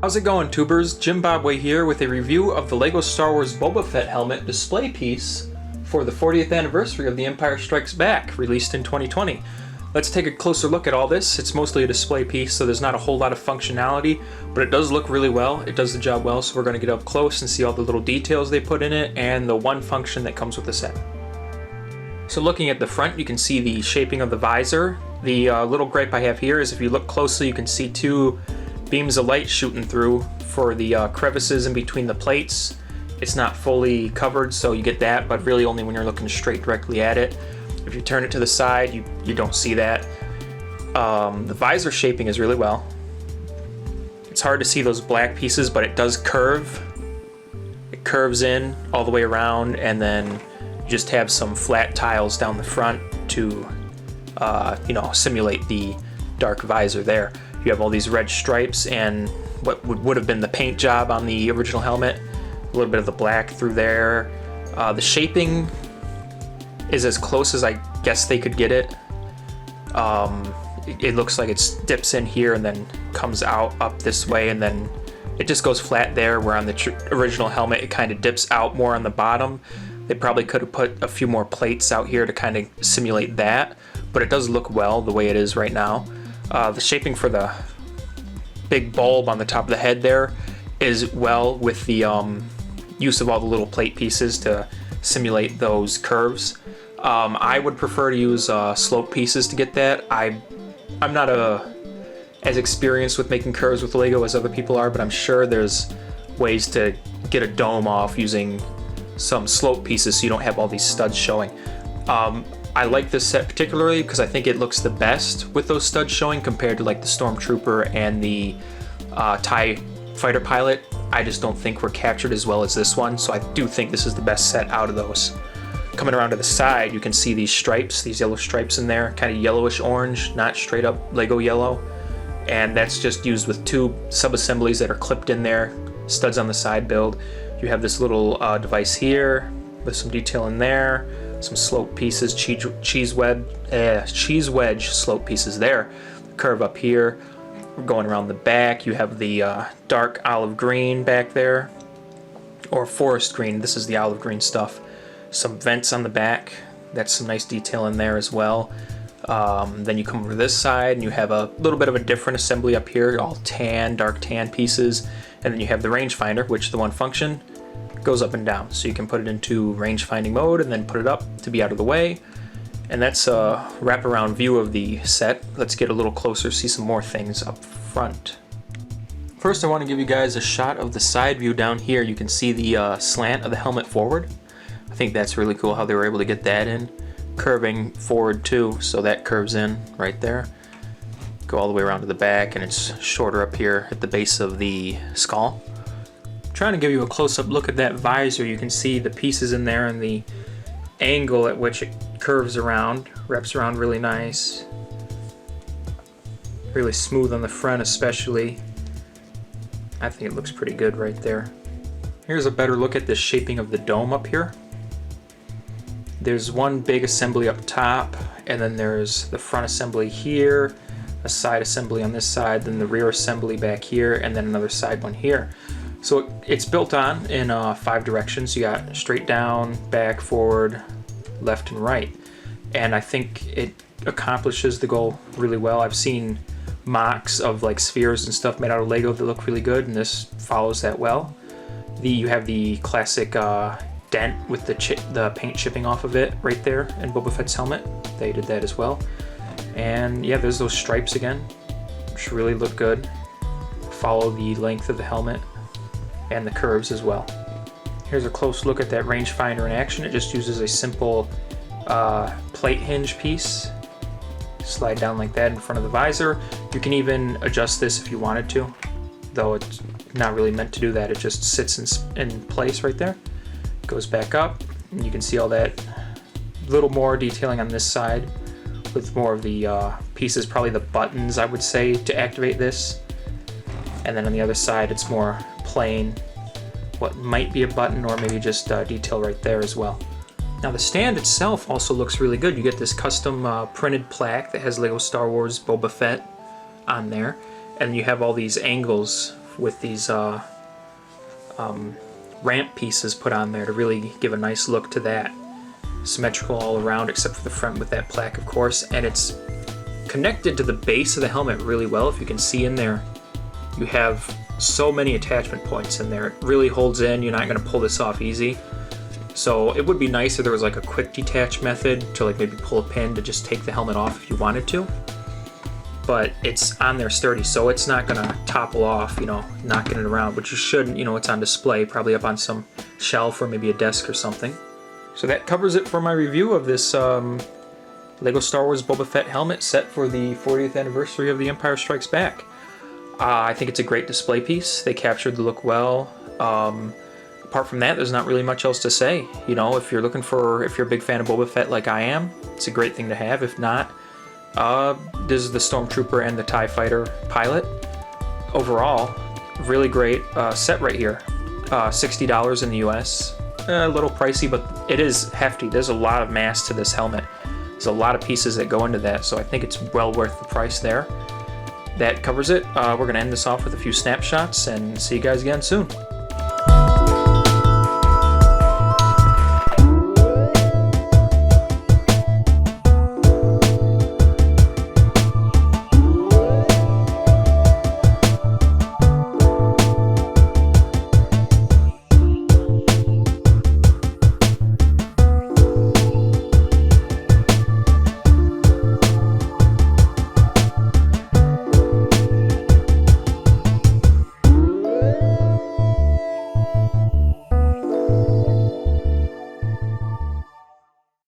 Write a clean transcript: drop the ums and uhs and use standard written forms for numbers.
How's it going, tubers? Jim Bobway here with a review of the LEGO Star Wars Boba Fett helmet display piece for the 40th anniversary of The Empire Strikes Back, released in 2020. Let's take a closer look at all this. It's mostly a display piece, so there's not a whole lot of functionality, but it does look really well. It does the job well, so we're going to get up close and see all the little details they put in it and the one function that comes with the set. So looking at the front, you can see the shaping of the visor. The little gripe I have here is if you look closely, you can see two beams of light shooting through for the crevices in between the plates. It's not fully covered, so you get that, but really only when you're looking straight directly at it. If you turn it to the side, you don't see that. The visor shaping is really well. It's hard to see those black pieces, but it does curve. It curves in all the way around, and then you just have some flat tiles down the front to simulate the dark visor there. You have all these red stripes and what would have been the paint job on the original helmet. A little bit of the black through there. The shaping is as close as I guess they could get it. It looks like it dips in here and then comes out up this way, and then it just goes flat there, where on the original helmet it kind of dips out more on the bottom. They probably could have put a few more plates out here to kind of simulate that, but it does look well the way it is right now. The shaping for the big bulb on the top of the head there is well with the use of all the little plate pieces to simulate those curves. I would prefer to use slope pieces to get that. I'm not as experienced with making curves with Lego as other people are, but I'm sure there's ways to get a dome off using some slope pieces so you don't have all these studs showing. I like this set particularly because I think it looks the best with those studs showing compared to like the Stormtrooper and the TIE fighter pilot. I just don't think were captured as well as this one, so I do think this is the best set out of those. Coming around to the side, you can see these stripes, these yellow stripes in there, kind of yellowish orange, not straight up Lego yellow. And that's just used with two sub-assemblies that are clipped in there, studs on the side build. You have this little device here with some detail in there, some slope pieces, cheese wedge slope pieces there. Curve up here. We're going around the back. You have the dark olive green back there, or forest green. This is the olive green stuff. Some vents on the back. That's some nice detail in there as well. Then you come over to this side and you have a little bit of a different assembly up here, all tan, dark tan pieces. And then you have the rangefinder, which the one function goes up and down. So you can put it into range finding mode and then put it up to be out of the way. And that's a wraparound view of the set. Let's get a little closer, see some more things up front. First, I want to give you guys a shot of the side view down here. You can see the slant of the helmet forward. I think that's really cool how they were able to get that in. Curving forward too, so that curves in right there. Go all the way around to the back, and it's shorter up here at the base of the skull. Trying to give you a close-up look at that visor. You can see the pieces in there and the angle at which it curves around, wraps around really nice. Really smooth on the front especially. I think it looks pretty good right there. Here's a better look at the shaping of the dome up here. There's one big assembly up top, and then there's the front assembly here, a side assembly on this side, then the rear assembly back here, and then another side one here. So it's built on in 5 directions. You got straight down, back, forward, left, and right. And I think it accomplishes the goal really well. I've seen mocks of like spheres and stuff made out of Lego that look really good, and this follows that well. You have the classic dent with the paint chipping off of it right there in Boba Fett's helmet. They did that as well. And yeah, there's those stripes again, which really look good. Follow the length of the helmet and the curves as well. Here's a close look at that rangefinder in action. It just uses a simple plate hinge piece. Slide down like that in front of the visor. You can even adjust this if you wanted to, though it's not really meant to do that. It just sits in place right there. Goes back up, and you can see all that little more detailing on this side with more of the pieces, probably the buttons I would say to activate this. And then on the other side it's more plain, what might be a button or maybe just detail right there as well. Now the stand itself also looks really good. You get this custom printed plaque that has LEGO Star Wars Boba Fett on there, and you have all these angles with these ramp pieces put on there to really give a nice look to that. Symmetrical all around except for the front with that plaque, of course, and it's connected to the base of the helmet really well. If you can see in there, you have so many attachment points in there. It really holds in. You're not going to pull this off easy. So it would be nice if there was like a quick detach method to like maybe pull a pin to just take the helmet off if you wanted to. But it's on there sturdy, so it's not going to topple off, you know, knocking it around, which you shouldn't. You know, it's on display, probably up on some shelf or maybe a desk or something. So that covers it for my review of this Lego Star Wars Boba Fett helmet set for the 40th anniversary of The Empire Strikes Back. I think it's a great display piece. They captured the look well. Apart from that, there's not really much else to say. You know, if you're a big fan of Boba Fett like I am, it's a great thing to have. If not, this is the Stormtrooper and the TIE Fighter pilot. Overall, really great set right here. $60 in the US. A little pricey, but it is hefty. There's a lot of mass to this helmet. There's a lot of pieces that go into that, so I think it's well worth the price there. That covers it. We're going to end this off with a few snapshots and see you guys again soon.